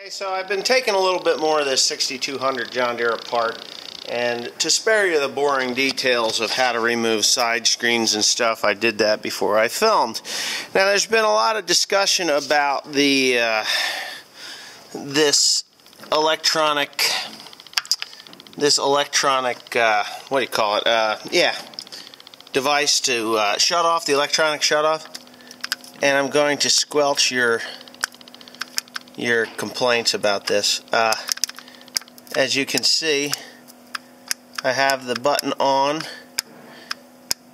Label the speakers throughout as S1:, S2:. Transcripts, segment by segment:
S1: Okay, so I've been taking a little bit more of this 6200 John Deere apart, and to spare you the boring details of how to remove side screens and stuff, I did that before I filmed. Now there's been a lot of discussion about the this electronic what do you call it, device to shut off the electronic shut off, and I'm going to squelch your complaints about this. As you can see, I have the button on.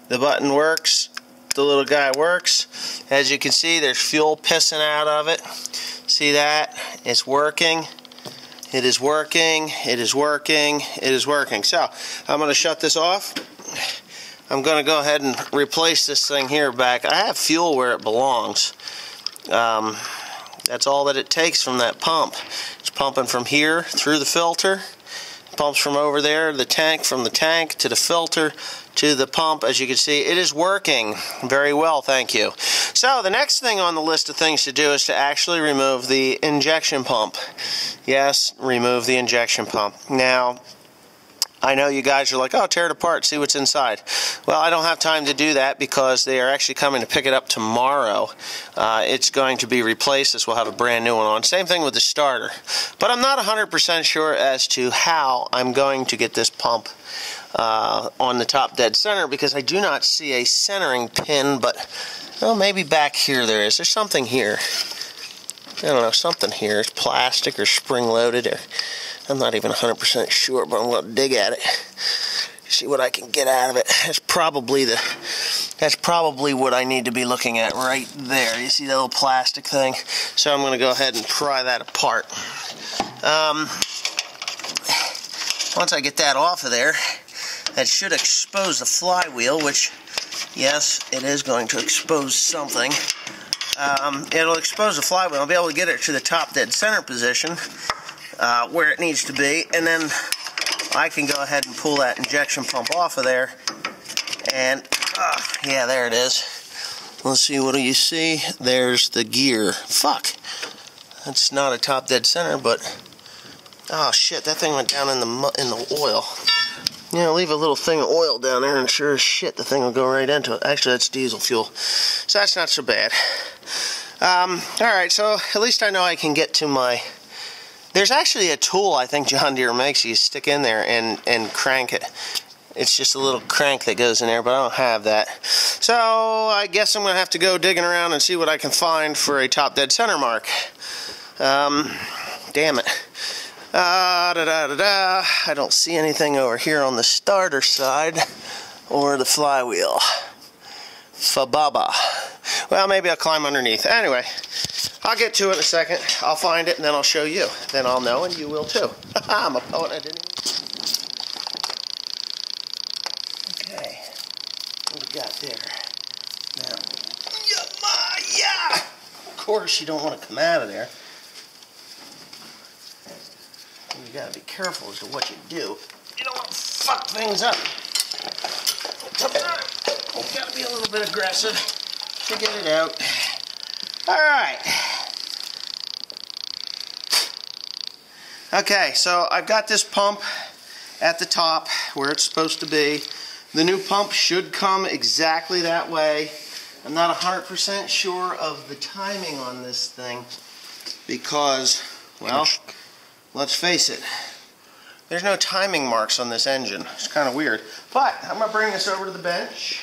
S1: The button works. The little guy works. As you can see, there's fuel pissing out of it. See that? It's working. It is working. It is working. It is working. So, I'm going to shut this off. I'm going to go ahead and replace this thing here back. I have fuel where it belongs. That's all that it takes from that pump. It's pumping from here through the filter. It pumps from over there to the tank, from the tank to the filter to the pump. As you can see, it is working very well, thank you. So the next thing on the list of things to do is to actually remove the injection pump. Yes, remove the injection pump. Now, I know you guys are like, oh, tear it apart, see what's inside. Well, I don't have time to do that because they are actually coming to pick it up tomorrow. It's going to be replaced. This will have a brand new one on. Same thing with the starter. But I'm not 100% sure as to how I'm going to get this pump on the top dead center, because I do not see a centering pin, but well, maybe back here there is. There's something here. I don't know, something here. It's plastic or spring-loaded, or I'm not even 100% sure, but I'm going to dig at it, see what I can get out of it. That's probably what I need to be looking at right there. You see that little plastic thing? So I'm going to go ahead and pry that apart. Once I get that off of there, that should expose the flywheel, which, yes, it is going to expose something. It'll expose the flywheel. I'll be able to get it to the top dead center position, where it needs to be, and then I can go ahead and pull that injection pump off of there, and yeah, there it is. Let's see, what do you see? There's the gear. Fuck, that's not a top dead center, but oh shit, that thing went down in the oil. You know, leave a little thing of oil down there, and sure as shit, the thing will go right into it. Actually, that's diesel fuel, so that's not so bad. Alright, so at least I know I can get to my... There's actually a tool I think John Deere makes. You stick in there and crank it. It's just a little crank that goes in there, but I don't have that. So I guess I'm going to have to go digging around and see what I can find for a top dead center mark. Damn it. I don't see anything over here on the starter side or the flywheel. Fababa. Well, maybe I'll climb underneath. Anyway, I'll get to it in a second. I'll find it and then I'll show you. Then I'll know and you will too. I'm a poet. I didn't even... Okay. What we got there? Now, yeah! Of course you don't want to come out of there. You gotta be careful as to what you do. You don't want to fuck things up. You gotta be a little bit aggressive to get it out. Alright. Okay, so I've got this pump at the top where it's supposed to be. The new pump should come exactly that way. I'm not 100% sure of the timing on this thing because, well, let's face it, there's no timing marks on this engine. It's kind of weird. But I'm going to bring this over to the bench.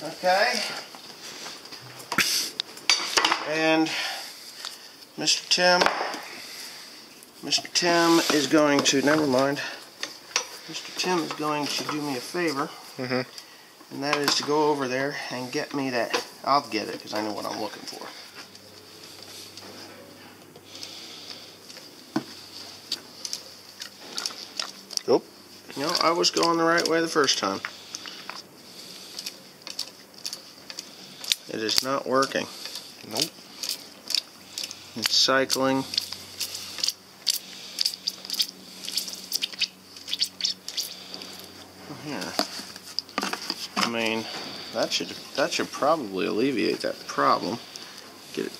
S1: Okay. And Mr. Tim is going to, never mind. Mr. Tim is going to do me a favor. And that is to go over there and get me that. I'll get it because I know what I'm looking for. Nope. No, I was going the right way the first time. It is not working. Nope. It's cycling. Here. I mean, that should probably alleviate that problem. Get it.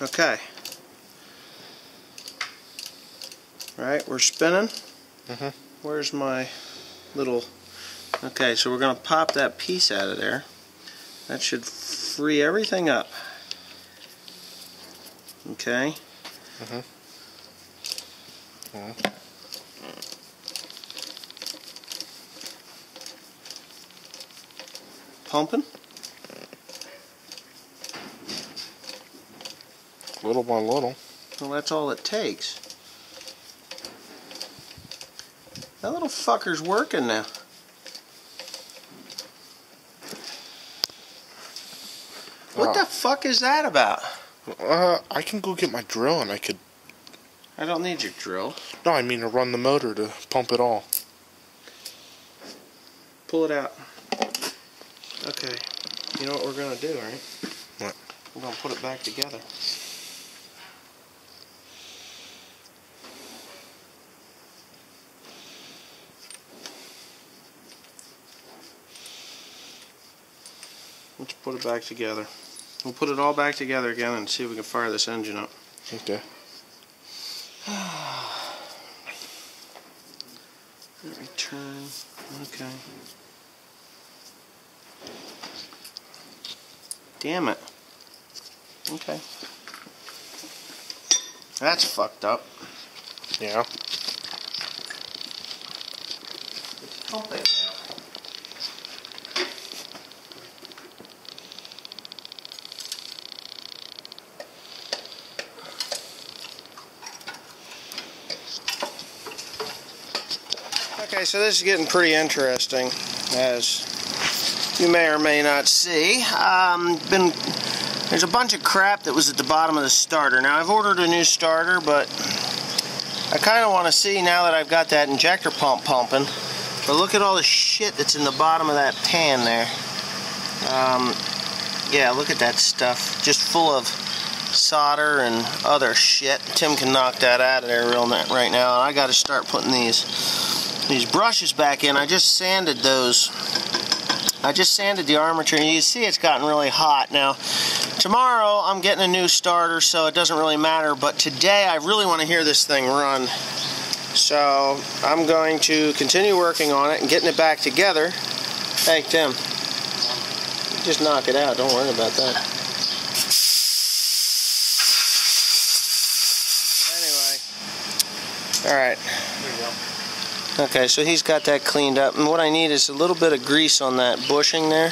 S1: Okay. Right, we're spinning. Where's my little... Okay, so we're going to pop that piece out of there. That should free everything up. Okay. Pumping.
S2: Little by little.
S1: Well, that's all it takes. That little fucker's working now. What the fuck is that about?
S2: I can go get my drill and I could...
S1: I don't need your drill.
S2: No, I mean to run the motor to pump it all.
S1: Pull it out. Okay. You know what we're going to do, right?
S2: What?
S1: We're going to put it back together. Let's put it back together. We'll put it all back together again and see if we can fire this engine up.
S2: Okay.
S1: Return. Okay. Damn it. Okay. That's fucked up.
S2: Yeah.
S1: Pump it. Okay, so this is getting pretty interesting, as you may or may not see. There's a bunch of crap that was at the bottom of the starter. Now, I've ordered a new starter, but I kind of want to see, now that I've got that injector pump pumping, but look at all the shit that's in the bottom of that pan there. Yeah, look at that stuff. Just full of solder and other shit. Tim can knock that out of there right now. I got to start putting these brushes back in. I just sanded those. I just sanded the armature, and you can see it's gotten really hot. Now, tomorrow I'm getting a new starter, so it doesn't really matter, but today I really want to hear this thing run. So I'm going to continue working on it and getting it back together. Hey, Tim, just knock it out. Don't worry about that. Anyway, all right. There you go. Okay, so he's got that cleaned up, and what I need is a little bit of grease on that bushing there,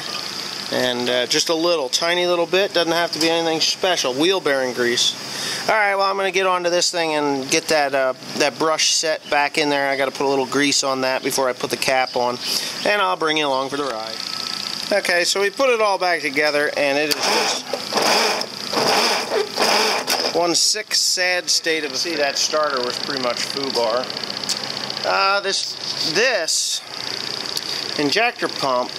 S1: and just a little, tiny little bit. Doesn't have to be anything special. Wheel bearing grease. All right, well, I'm going to get onto this thing and get that brush set back in there. I got to put a little grease on that before I put the cap on, and I'll bring you along for the ride. Okay, so we put it all back together, and it is just one sick, sad state of... See, that starter was pretty much foobar. This injector pump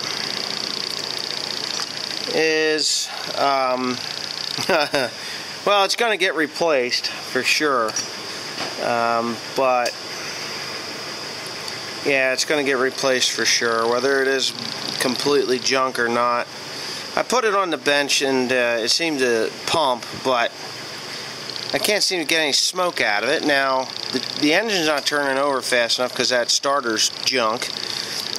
S1: is, well, it's going to get replaced for sure, but yeah, it's going to get replaced for sure, whether it is completely junk or not. I put it on the bench and it seemed to pump, but I can't seem to get any smoke out of it. Now, the engine's not turning over fast enough because that starter's junk.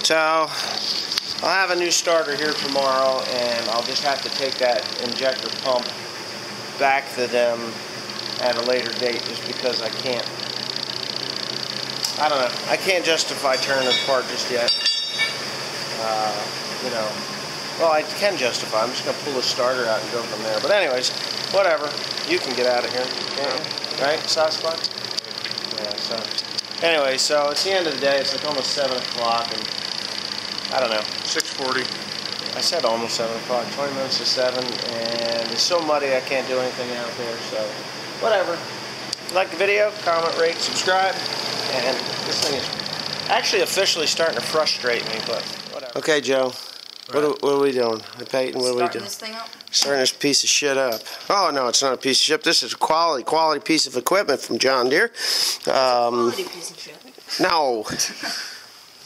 S1: So, I'll have a new starter here tomorrow, and I'll just have to take that injector pump back to them at a later date, just because I can't. I don't know. I can't justify tearing it apart just yet. You know. Well, I can justify. I'm just going to pull the starter out and go from there. But anyways, whatever. You can get out of here, can't you? Right, Sasquatch? Yeah, so... Anyway, so it's the end of the day. It's like almost 7 o'clock, and... I don't know.
S2: 6:40.
S1: I said almost 7 o'clock. 20 minutes to 7, and it's so muddy I can't do anything out there, so... Whatever. Like the video, comment, rate, subscribe, and this thing is actually officially starting to frustrate me, but whatever. Okay, Joe. What are we doing? Peyton, what are we doing?
S3: This thing up?
S1: Starting this piece of shit up. Oh, no, it's not a piece of shit. This is a quality piece of equipment from John Deere.
S3: Quality piece of shit.
S1: No.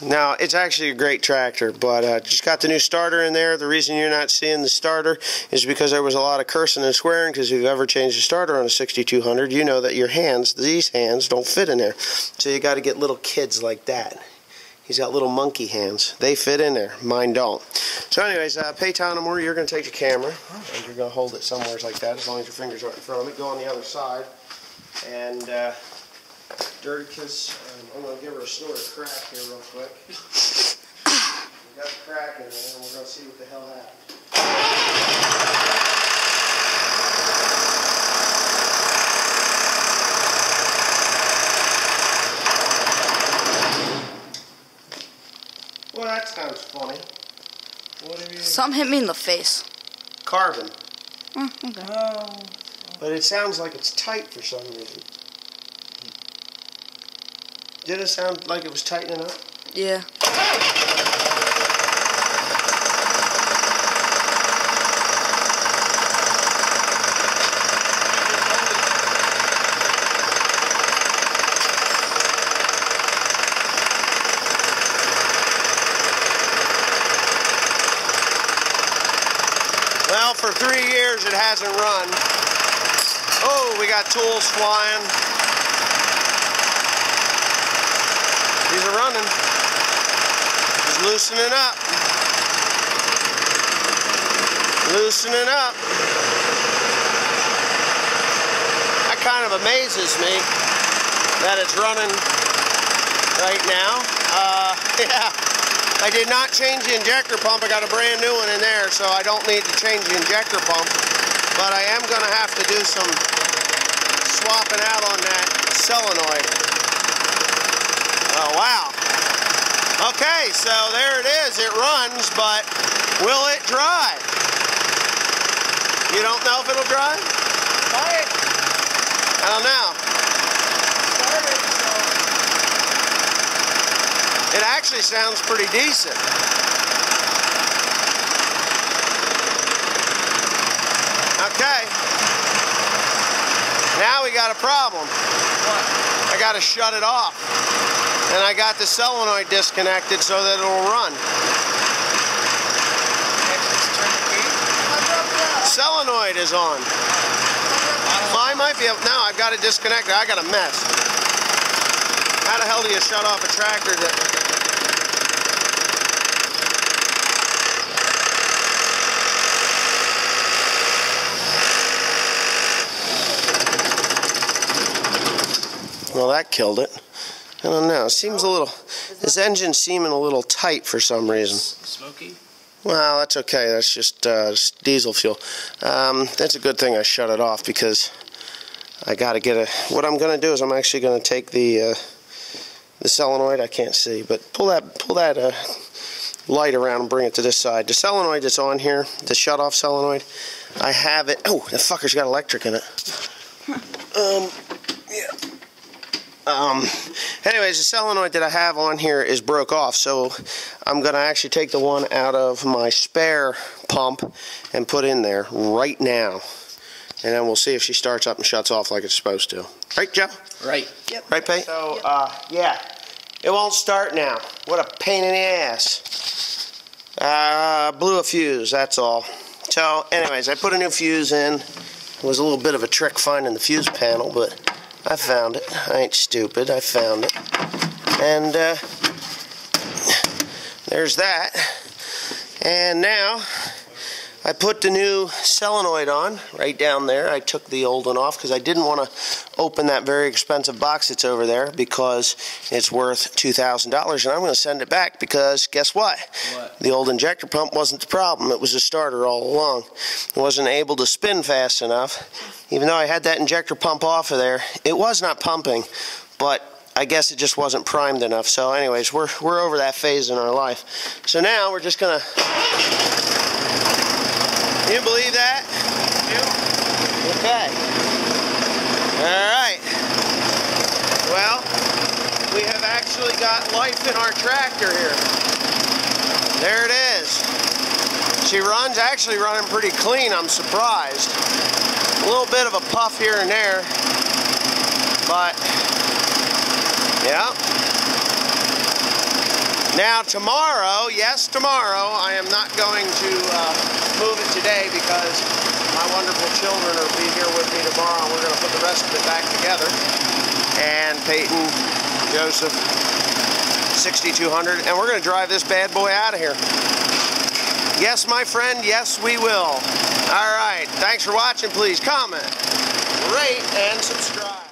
S1: Now, it's actually a great tractor, but just got the new starter in there. The reason you're not seeing the starter is because there was a lot of cursing and swearing, because if you've ever changed a starter on a 6200, you know that your hands, these hands, don't fit in there. So you got to get little kids like that. He's got little monkey hands. They fit in there. Mine don't. So anyways, Peytonimore, you're going to take the camera, and you're going to hold it somewhere like that, as long as your fingers aren't in front of it. Go on the other side. And Dirticus, I'm going to give her a snort of crack here real quick. We got the crack in there, and we're going to see what the hell happened. Well, that sounds funny. What have you...
S3: Something hit me in the face.
S1: Carbon.
S3: Oh, okay.
S1: Oh. But it sounds like it's tight for some reason. Did it sound like it was tightening up?
S3: Yeah.
S1: Well, for 3 years it hasn't run. Oh, we got tools flying. These are running. He's loosening up. Loosening up. That kind of amazes me that it's running right now. Yeah. I did not change the injector pump. I got a brand new one in there, so I don't need to change the injector pump. But I am going to have to do some swapping out on that solenoid. Oh, wow. Okay, so there it is. It runs, but will it drive? You don't know if it'll drive?
S3: Try it.
S1: I don't know.
S3: Start it, so.
S1: It actually sounds pretty decent. Okay. Now we got a problem.
S3: What?
S1: I got to shut it off. And I got the solenoid disconnected so that it'll run. Solenoid is on. Mine might be. No, I've got it disconnected. I got a mess. How the hell do you shut off a tractor that... Well, that killed it. I don't know. It seems a little... This engine's seeming a little tight for some reason.
S4: Smoky?
S1: Well, that's okay. That's just diesel fuel. That's a good thing I shut it off, because I got to get a... What I'm going to do is I'm actually going to take the solenoid. I can't see, but pull that light around and bring it to this side. The solenoid that's on here, the shut-off solenoid, I have it... Oh, the fucker's got electric in it. Yeah. Anyways, the solenoid that I have on here is broke off, so I'm going to actually take the one out of my spare pump and put in there right now. And then we'll see if she starts up and shuts off like it's supposed to. Right, Joe?
S4: Right.
S3: Yep.
S1: Right, Pay? So, yeah. It won't start now. What a pain in the ass. Blew a fuse, that's all. So, anyways, I put a new fuse in. It was a little bit of a trick finding the fuse panel, but... I found it. I ain't stupid. I found it. And there's that. And now I put the new solenoid on right down there. I took the old one off because I didn't want to open that very expensive box that's over there, because it's worth $2,000, and I'm going to send it back because guess what?
S4: What?
S1: The old injector pump wasn't the problem. It was the starter all along. It wasn't able to spin fast enough. Even though I had that injector pump off of there, it was not pumping, but I guess it just wasn't primed enough. So anyways, we're over that phase in our life. So now we're just going to... Can you believe that? Okay. Alright. Well, we have actually got life in our tractor here. There it is. She runs, actually running pretty clean, I'm surprised. A little bit of a puff here and there. But, yeah. Now tomorrow, yes, tomorrow, I am not going to move it today because my wonderful children will be here with me tomorrow. We're going to put the rest of it back together. And Peyton, Joseph, 6200, and we're going to drive this bad boy out of here. Yes, my friend, yes, we will. All right, thanks for watching. Please comment, rate, and subscribe.